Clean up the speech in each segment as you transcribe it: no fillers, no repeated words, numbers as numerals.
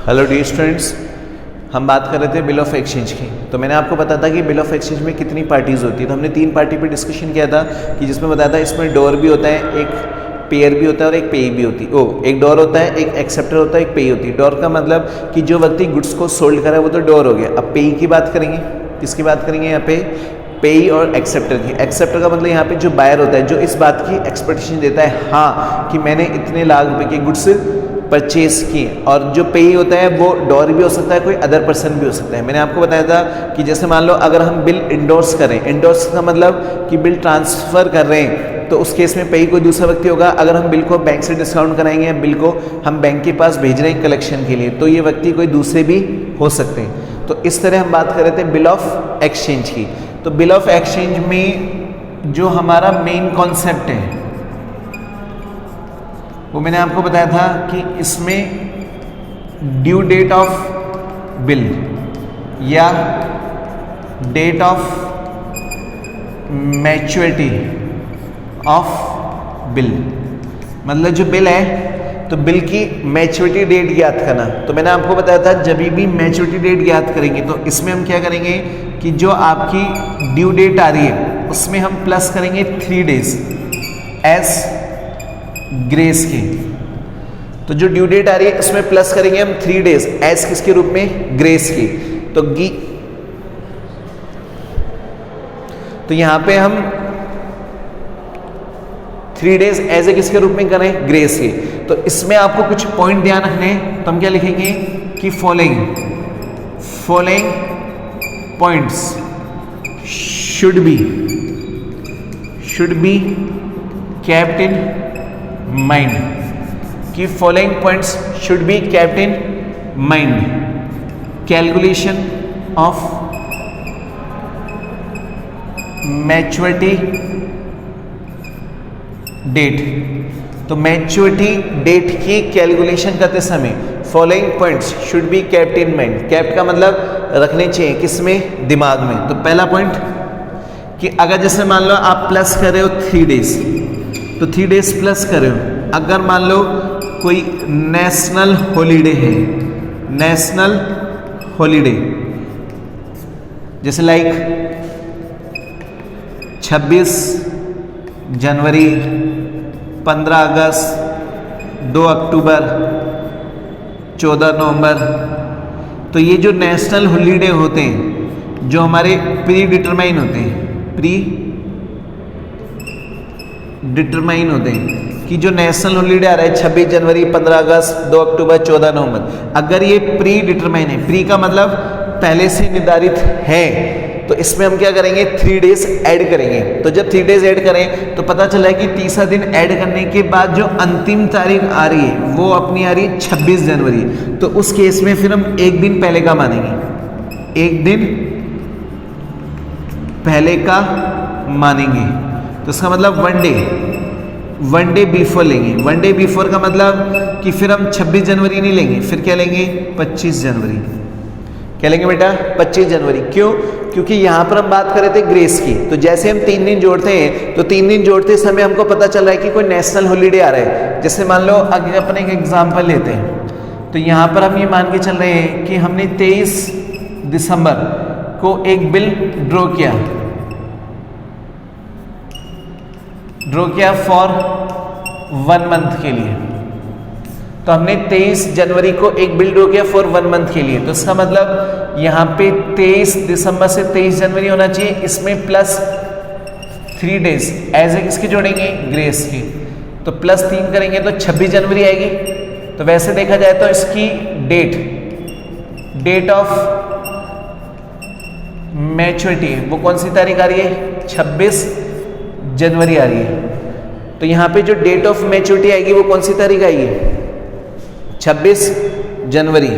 Hello dear students, हम बात कर रहे थे बिल ऑफ एक्सचेंज की। तो मैंने आपको बताया था कि बिल ऑफ एक्सचेंज में कितनी पार्टीज़ होती है। तो हमने 3 पार्टी पे डिस्कशन किया था कि जिसमें बताया था इसमें डोर भी होता है, एक पेयर भी होता है और एक पेई भी होती है। एक डोर होता है, एक एक्सेप्टर होता है, एक पेई होती है। डोर का मतलब कि जो व्यक्ति गुड्स को सोल्ड करा है वो तो डोर हो गया। अब पेई की बात करेंगे, किसकी बात करेंगे यहाँ पे? पेई और एक्सेप्टर की। एक्सेप्टर का मतलब यहाँ पे जो बायर होता है, जो इस बात की एक्सपेक्टेशन देता है हाँ कि मैंने इतने लाख रुपए की गुड्स परचेज की। और जो पेई होता है वो डोर भी हो सकता है, कोई अदर पर्सन भी हो सकता है। मैंने आपको बताया था कि जैसे मान लो अगर हम बिल इंडोर्स करें, इंडोर्स का मतलब कि बिल ट्रांसफ़र कर रहे हैं, तो उस केस में पेई कोई दूसरा व्यक्ति होगा। अगर हम बिल को बैंक से डिस्काउंट कराएंगे या बिल को हम बैंक के पास भेज रहे हैं कलेक्शन के लिए, तो ये व्यक्ति कोई दूसरे भी हो सकते हैं। तो इस तरह हम बात कर रहे थे बिल ऑफ एक्सचेंज की। तो बिल ऑफ एक्सचेंज में जो हमारा मेन कॉन्सेप्ट है वो मैंने आपको बताया था कि इसमें ड्यू डेट ऑफ बिल या date of maturity of bill, मतलब जो बिल है तो बिल की मैच्योरिटी डेट ज्ञात करना। तो मैंने आपको बताया था जब भी मैच्योरिटी डेट ज्ञात करेंगे तो इसमें हम क्या करेंगे कि जो आपकी ड्यू डेट आ रही है उसमें हम प्लस करेंगे 3 डेज एज ग्रेस की। तो जो ड्यू डेट आ रही है इसमें प्लस करेंगे हम 3 डेज एज किसके रूप में? ग्रेस की। तो यहां पे हम 3 डेज एज ए किसके रूप में करें? ग्रेस की। तो इसमें आपको कुछ पॉइंट ध्यान रखने, तो हम क्या लिखेंगे कि following points should be kept in mind, कि following points should be kept in mind। Calculation of maturity date. तो मैच्योरिटी डेट की कैलकुलेशन करते समय following points should be kept in mind। Kept का मतलब रखने चाहिए किसमें? दिमाग में। तो पहला पॉइंट कि अगर जैसे मान लो आप प्लस कर रहे हो 3 डेज, तो 3 डेज प्लस कर रहे हो। अगर मान लो कोई नेशनल हॉलीडे है, नेशनल हॉलीडे जैसे लाइक 26 जनवरी, 15 अगस्त, 2 अक्टूबर, 14 नवंबर, तो ये जो नेशनल हॉलीडे होते हैं जो हमारे प्री डिटरमाइन होते हैं, कि जो नेशनल हॉलीडे आ रहा है 26 जनवरी, 15 अगस्त, 2 अक्टूबर, 14 नवंबर, अगर ये प्री डिटरमाइन है, प्री का मतलब पहले से निर्धारित है, तो इसमें हम क्या करेंगे? 3 डेज ऐड करेंगे। तो जब 3 डेज ऐड करें तो पता चला है कि तीसरा दिन ऐड करने के बाद जो अंतिम तारीख आ रही है वो अपनी आ रही है 26 जनवरी। तो उस केस में फिर हम एक दिन पहले का मानेंगे, एक दिन पहले का मानेंगे। तो इसका मतलब 1 डे बिफोर लेंगे। 1 डे बिफोर का मतलब कि फिर हम 26 जनवरी नहीं लेंगे, फिर क्या लेंगे? 25 जनवरी। क्या लेंगे बेटा? 25 जनवरी। क्यों? क्योंकि यहां पर हम बात कर रहे थे ग्रेस की। तो जैसे हम 3 दिन जोड़ते हैं तो 3 दिन जोड़ते समय हमको पता चल रहा है कि कोई नेशनल हॉलीडे आ रहा है। जैसे मान लो अगर अपन एक एग्जाम्पल लेते हैं, तो यहां पर हम ये मान के चल रहे हैं कि हमने 23 दिसंबर को एक बिल ड्रॉ किया फॉर 1 मंथ के लिए। तो हमने 23 जनवरी को एक बिल ड्रॉ किया फॉर 1 मंथ के लिए। तो इसका मतलब यहाँ पे 23 दिसंबर से 23 जनवरी होना चाहिए। इसमें प्लस 3 डेज एज ए किसकी जोड़ेंगे? ग्रेस की। तो प्लस 3 करेंगे तो 26 जनवरी आएगी। तो वैसे देखा जाए तो इसकी डेट ऑफ मैच्योरिटी वो कौन सी तारीख आ रही है? 26 जनवरी आ रही है। तो यहाँ पे जो डेट ऑफ मैच्योरिटी आएगी वो कौन सी तारीख आएगी? 26 जनवरी।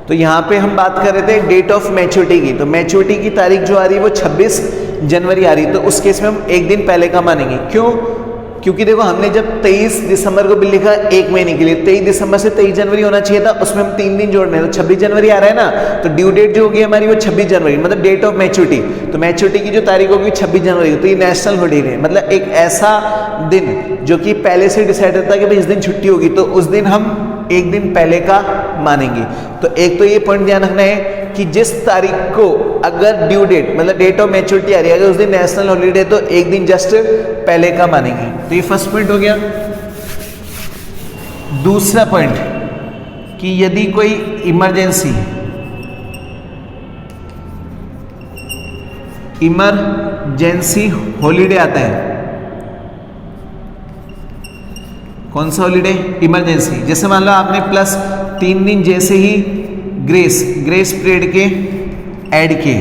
तो यहाँ पे हम बात कर रहे थे डेट ऑफ मैच्योरिटी की। तो मैच्योरिटी की तारीख जो आ रही है वो 26 जनवरी आ रही है। तो उस केस में हम एक दिन पहले का मानेंगे। क्यों? क्योंकि देखो हमने जब 23 दिसंबर को बिल लिखा एक महीने के लिए, 23 दिसंबर से 23 जनवरी होना चाहिए था, उसमें हम 3 दिन जोड़ रहे हैं, तो 26 जनवरी आ रहा है ना, तो ड्यू डेट जो होगी हमारी वो 26 जनवरी, मतलब डेट ऑफ मैच्योरिटी। तो मैच्योरिटी की जो तारीख होगी 26 जनवरी, तो ये नेशनल हॉलीडे, मतलब एक ऐसा दिन जो कि पहले से डिसाइड होता है कि भाई इस दिन छुट्टी होगी, तो उस दिन हम एक दिन पहले का मानेंगे। तो एक तो ये पॉइंट ध्यान रखना है कि जिस तारीख को अगर ड्यू डेट मतलब डेट ऑफ मैच्योरिटी आ रही है, अगर उस दिन नेशनल हॉलीडे तो एक दिन जस्ट पहले का मानेंगे। तो ये फर्स्ट पॉइंट हो गया। दूसरा पॉइंट कि यदि कोई इमरजेंसी हॉलीडे आता है, कौन सा हॉलीडे? इमरजेंसी। जैसे मान लो आपने प्लस 3 दिन जैसे ही ग्रेस पीरियड के ऐड किए,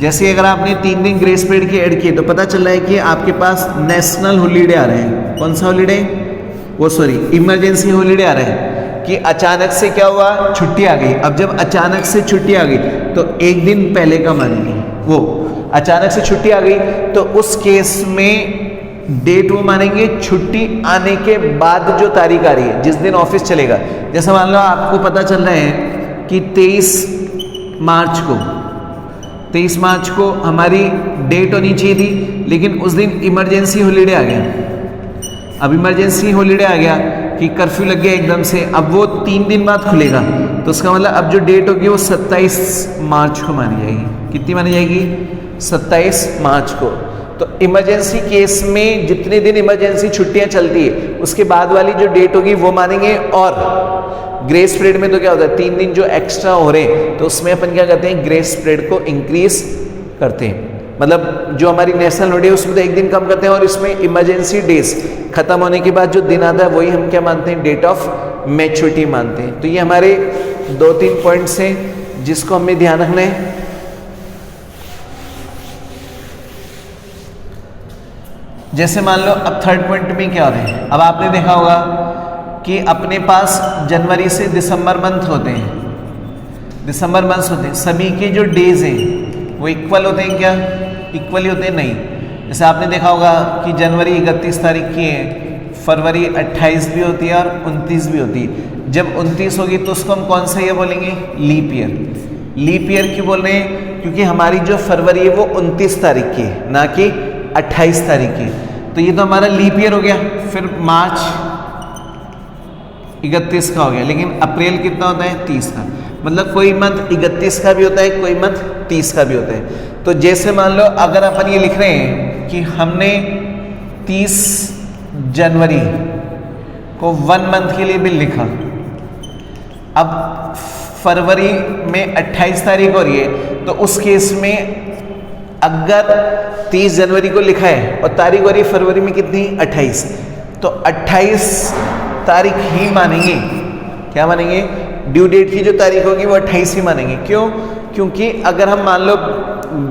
जैसे अगर आपने 3 दिन ग्रेस पीरियड के ऐड किए तो पता चल रहा है कि आपके पास नेशनल हॉलीडे आ रहे हैं। कौन सा हॉलीडे? इमरजेंसी हॉलीडे आ रहे हैं कि अचानक से क्या हुआ, छुट्टी आ गई। अब जब अचानक से छुट्टी आ गई तो एक दिन पहले का मानेंगे। वो अचानक से छुट्टी आ गई तो उस केस में डेट वो मानेंगे छुट्टी आने के बाद जो तारीख आ रही है, जिस दिन ऑफिस चलेगा। जैसे मान लो आपको पता चल रहा है कि 23 मार्च को हमारी डेट होनी चाहिए थी, लेकिन उस दिन इमरजेंसी हॉलीडे आ गया। अब इमरजेंसी हॉलीडे आ गया कि कर्फ्यू लग गया एकदम से, अब वो 3 दिन बाद खुलेगा, तो उसका मतलब अब जो डेट होगी वो 27 मार्च को मानी जाएगी। कितनी मानी जाएगी? 27 मार्च को। तो इमरजेंसी केस में जितने दिन इमरजेंसी छुट्टियां चलती है उसके बाद वाली जो डेट होगी वो मानेंगे। और ग्रेस पीरियड में तो क्या होता है, 3 दिन जो एक्स्ट्रा हो रहे हैं तो उसमें अपन क्या करते हैं, ग्रेस पीरियड को इंक्रीज करते हैं। मतलब जो हमारी नेशनल हॉलीडे उसमें तो एक दिन कम करते हैं, और इसमें इमरजेंसी डेज खत्म होने के बाद जो दिन आता है वही हम क्या मानते हैं, डेट ऑफ मैच्योरिटी मानते हैं। तो ये हमारे 2-3 पॉइंट्स हैं जिसको हमें ध्यान रखना है। जैसे मान लो अब थर्ड पॉइंट में क्या हो रहा है, अब आपने देखा होगा कि अपने पास जनवरी से दिसंबर मंथ होते हैं, सभी के जो डेज हैं वो इक्वल होते हैं क्या? इक्वल ही होते हैं? नहीं। जैसे आपने देखा होगा कि जनवरी 31 तारीख की है, फरवरी 28 भी होती है और 29 भी होती है। जब 29 होगी तो उसको हम कौन सा ईयर बोलेंगे? Leap year. लीप ईयर क्यों बोल रहे हैं? क्योंकि हमारी जो फरवरी है वो 29 तारीख की है, ना कि 28 तारीख की। तो ये तो हमारा लीप ईयर हो गया। फिर मार्च 31 का हो गया, लेकिन अप्रैल कितना होता है? 30 का। मतलब कोई मंथ 31 का भी होता है, कोई मंथ 30 का भी होता है। तो जैसे मान लो अगर अपन ये लिख रहे हैं कि हमने 30 जनवरी को 1 मंथ के लिए बिल लिखा, अब फरवरी में 28 तारीख हो रही है, तो उस केस में अगर 30 जनवरी को लिखा है और तारीख हो रही है फरवरी में कितनी? 28, तो 28 तारीख ही मानेंगे। क्या मानेंगे? ड्यू डेट की जो तारीख होगी वो 28 ही मानेंगे। क्यों? क्योंकि अगर हम मान लो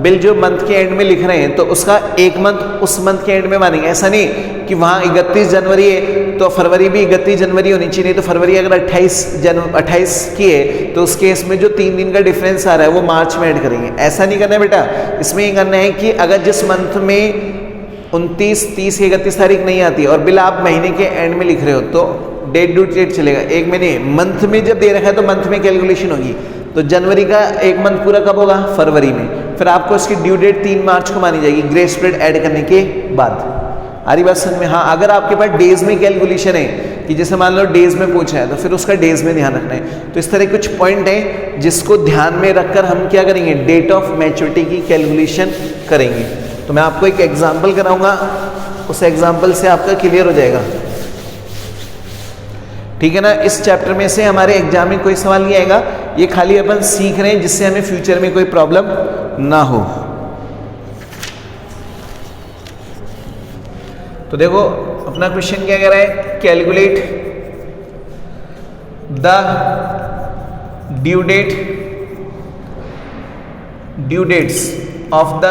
बिल जो मंथ के एंड में लिख रहे हैं तो उसका एक मंथ उस मंथ के एंड में मानेंगे। ऐसा नहीं कि वहाँ 31 जनवरी है तो फरवरी भी 31 जनवरी होनी चाहिए। नहीं तो फरवरी अगर 28 की है तो उस केस में जो 3 दिन का डिफरेंस आ रहा है वो मार्च में ऐड करेंगे। ऐसा नहीं करना है बेटा। इसमें ये करना है कि अगर जिस मंथ में 29, 30, 31 तारीख नहीं आती और बिल आप महीने के एंड में लिख रहे हो तो डेट ड्यू डेट चलेगा। एक महीने मंथ में जब दे रखा है तो मंथ में कैलकुलेशन होगी। तो जनवरी का एक मंथ पूरा कब होगा? फरवरी में। फिर आपको इसकी ड्यू डेट 3 मार्च को मानी जाएगी ग्रेस पीरियड ऐड करने के बाद। आ रही बात समझ में? हाँ, अगर आपके पास डेज में कैलकुलेशन है कि जैसे मान लो डेज में पूछा है तो फिर उसका डेज में ध्यान रखना है। तो इस तरह कुछ पॉइंट हैं जिसको ध्यान में रखकर हम क्या करेंगे? डेट ऑफ मैच्योरिटी की कैलकुलेशन करेंगे। तो मैं आपको एक एग्जाम्पल कराऊंगा, उस एग्जाम्पल से आपका क्लियर हो जाएगा। ठीक है ना? इस चैप्टर में से हमारे एग्जाम में कोई सवाल नहीं आएगा, ये खाली अपन सीख रहे हैं जिससे हमें फ्यूचर में कोई प्रॉब्लम ना हो। तो देखो अपना क्वेश्चन क्या कह रहा है? Calculate the due dates of the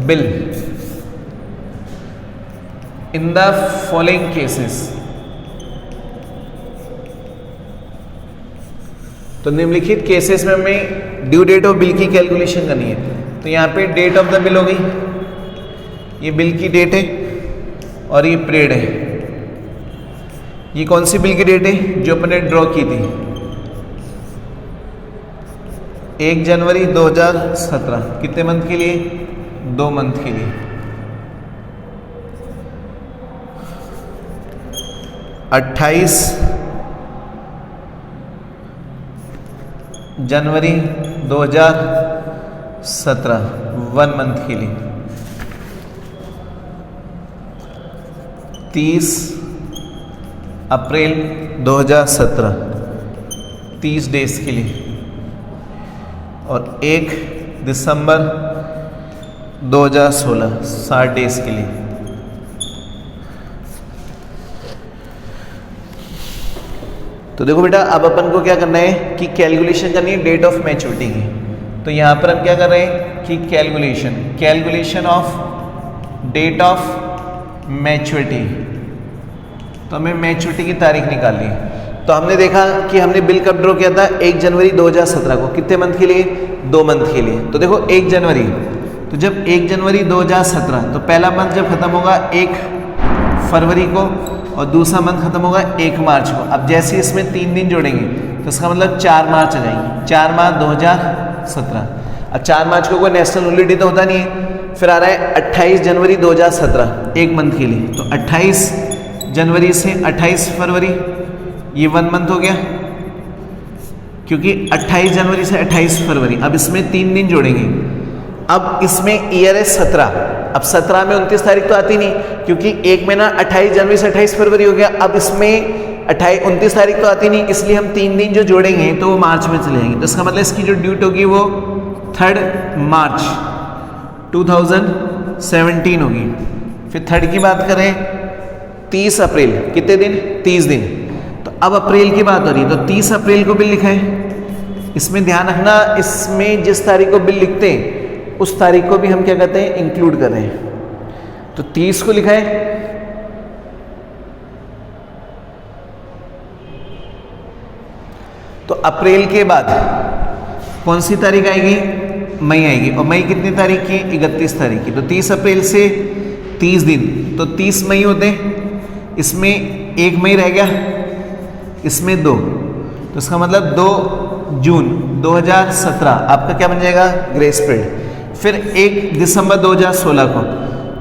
bill in the following cases. तो निम्नलिखित केसेस में हमें ड्यू डेट ऑफ बिल की कैलकुलेशन करनी है। तो यहाँ पे डेट ऑफ द बिल होगी, ये बिल की डेट है, और ये परेड है। ये कौन सी बिल की डेट है जो अपने ड्रॉ की थी? 1 जनवरी 2017। कितने मंथ के लिए? 2 मंथ के लिए। 28 जनवरी 2017 1 मंथ के लिए। 30 अप्रैल 2017 30 डेज के लिए। और 1 दिसंबर 2016 60 डेज के लिए। तो देखो बेटा, अब अपन को क्या करना है कि कैलकुलेशन करनी है डेट ऑफ मैच्योरिटी की। तो यहाँ पर हम क्या कर रहे हैं कि calculation of date of maturity. तो हमें मैच्योरिटी की तारीख निकालनी है। तो हमने देखा कि हमने बिल कब ड्रॉ किया था? 1 जनवरी 2017 को। कितने मंथ के लिए? 2 मंथ के लिए। तो देखो 1 जनवरी, तो जब 1 जनवरी 2017, तो पहला मंथ जब खत्म होगा 1 फरवरी को और दूसरा मंथ खत्म होगा 1 मार्च को। अब जैसे इसमें 3 दिन जोड़ेंगे तो इसका मतलब 4 मार्च आ जाएंगे। 4 मार्च 2017। अब 4 मार्च को कोई नेशनल हॉलीडे तो होता नहीं है। फिर आ रहा है 28 जनवरी 2017 1 मंथ के लिए। तो 28 जनवरी से 28 फरवरी, ये 1 मंथ हो गया, क्योंकि 28 जनवरी से 28 फरवरी। अब इसमें 3 दिन जोड़ेंगे। अब इसमें ईयर है 17। अब 17 में 29 तारीख तो आती नहीं, क्योंकि एक महीना 28 जनवरी से 28 फरवरी हो गया। अब इसमें 29 तारीख तो आती नहीं, इसलिए हम 3 दिन जो जोड़ेंगे तो वो मार्च में चले जाएंगे। तो इसका मतलब इसकी जो ड्यूट होगी वो 3 मार्च 2017 होगी। फिर 3 की बात करें 30 अप्रैल, कितने दिन? 30 दिन। तो अब अप्रैल की बात हो रही है, तो 30 अप्रैल को बिल लिखा है। इसमें ध्यान रखना, इसमें जिस तारीख को बिल लिखते हैं उस तारीख को भी हम क्या कहते हैं? इंक्लूड कर रहे हैं। तो 30 को लिखा है। तो अप्रैल के बाद कौन सी तारीख आएगी? मई आएगी। और मई कितनी तारीख की? 31 तारीख की। तो 30 अप्रैल से 30 दिन, तो 30 मई होते हैं। इसमें 1 मई रह गया, इसमें 2, तो इसका मतलब 2 जून 2017 आपका क्या बन जाएगा? Grace period. फिर 1 दिसंबर 2016 को,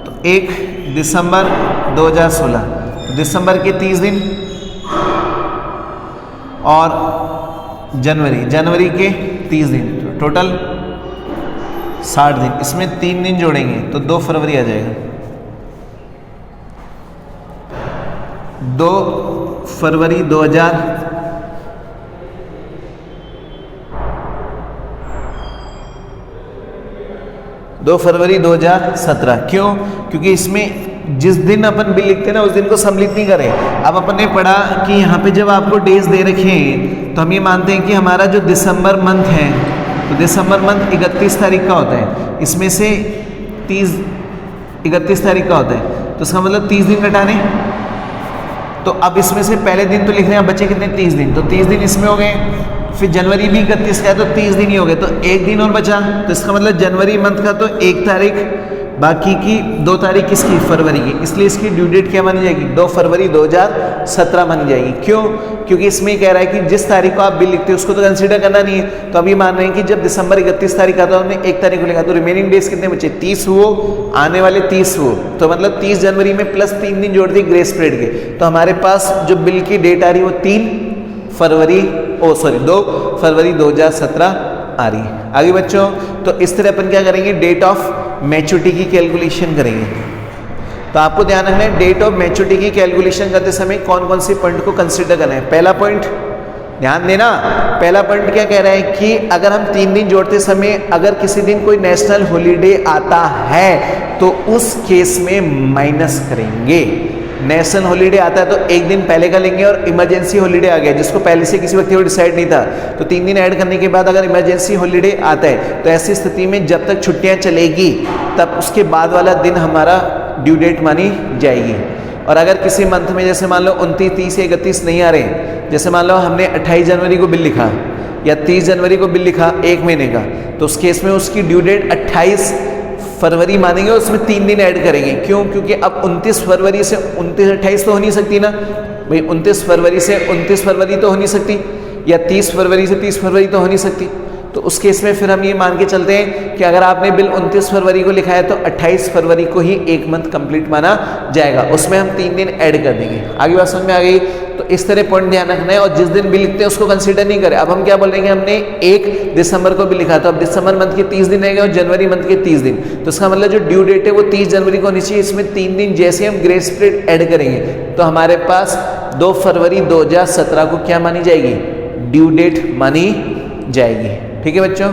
तो 1 दिसंबर 2016, तो दिसंबर के 30 दिन। और जनवरी के 30 दिन, तो टोटल 60 दिन। इसमें 3 दिन जोड़ेंगे तो 2 फरवरी आ जाएगा। 2 फरवरी 2017। क्यों? क्योंकि इसमें जिस दिन अपन बिल लिखते हैं ना उस दिन को सम्मिलित नहीं करें। अब अपन ने पढ़ा कि यहाँ पे जब आपको डेज दे रखे हैं तो हम ये मानते हैं कि हमारा जो दिसंबर मंथ है, तो दिसंबर मंथ 31 तारीख का होता है। इसमें से 31 तारीख का होता है, तो इसका मतलब 30 दिन घटाने। तो अब इसमें से पहले दिन तो लिख रहे हैं, बचे कितने? 30 दिन। तो 30 दिन इसमें हो गए। फिर जनवरी भी 31 का है तो 30 दिन ही हो गए, तो 1 दिन और बचा। तो इसका मतलब जनवरी मंथ का तो 1 तारीख, बाकी की 2 तारीख किसकी? फरवरी की। इसलिए इसकी ड्यू डेट क्या मानी जाएगी? 2 फरवरी 2017 मानी जाएगी। क्यों? क्योंकि इसमें कह रहा है कि जिस तारीख को आप बिल लिखते हो उसको तो कंसीडर करना नहीं है। तो अभी मान रहे हैं कि जब दिसंबर 31 तारीख आता है हमने 1 तारीख को लिखा, तो रिमेनिंग डेज कितने बचे? 30 हुए, आने वाले 30 हुए। तो मतलब 30 जनवरी में प्लस 3 दिन जोड़ दिए ग्रेस पीरियड के। तो हमारे पास जो बिल की डेट आ रही है वो 2 फरवरी 2017 आ रही है। आगे बच्चों, तो इस तरह अपन क्या करेंगे? डेट ऑफ मैच्योरिटी की कैलकुलेशन करेंगे। तो आपको ध्यान रखना है, डेट ऑफ मैच्योरिटी की कैलकुलेशन करते समय कौन कौन से पॉइंट को कंसीडर करना है। पहला पॉइंट ध्यान देना, पहला पॉइंट क्या कह रहा है कि अगर हम 3 दिन जोड़ते समय अगर किसी दिन कोई नेशनल हॉलीडे आता है तो उस केस में माइनस करेंगे। नेशनल हॉलीडे आता है तो 1 दिन पहले का लेंगे, और इमरजेंसी हॉलीडे आ गया जिसको पहले से किसी व्यक्ति को डिसाइड नहीं था तो 3 दिन ऐड करने के बाद अगर इमरजेंसी हॉलीडे आता है तो ऐसी स्थिति में जब तक छुट्टियां चलेगी तब उसके बाद वाला दिन हमारा ड्यू डेट मानी जाएगी। और अगर किसी मंथ में जैसे मान लो 29, 30 या 31 नहीं आ रहे, जैसे मान लो हमने 28 जनवरी को बिल लिखा या 30 जनवरी को बिल लिखा 1 महीने का, तो उस केस में उसकी ड्यू डेट 28 फरवरी मानेंगे और उसमें 3 दिन ऐड करेंगे। क्यों? क्योंकि अब 29 फरवरी से 29-28 तो हो नहीं सकती ना भाई, 29 फरवरी से 29 फरवरी तो हो नहीं सकती, या 30 फरवरी से 30 फरवरी तो हो नहीं सकती। तो उस केस में फिर हम ये मान के चलते हैं कि अगर आपने बिल 29 फरवरी को लिखा है तो 28 फरवरी को ही 1 मंथ कंप्लीट माना जाएगा, उसमें हम 3 दिन ऐड कर देंगे। आगे बात समझ में आ गई? तो इस तरह पॉइंट ध्यान रखना है, और जिस दिन बिल लिखते हैं उसको कंसीडर नहीं करें। अब हम क्या बोल रहे हैं कि हमने 1 दिसंबर को भी लिखा, तो अब दिसंबर मंथ के 30 दिन रहेंगे और जनवरी मंथ के 30 दिन, तो इसका मतलब जो ड्यू डेट है वो 30 जनवरी को होनी चाहिए। इसमें 3 दिन जैसे हम ग्रेस पीरियड ऐड करेंगे तो हमारे पास 2 फरवरी 2017 को क्या मानी जाएगी? ड्यू डेट मानी जाएगी। ठीक है बच्चों?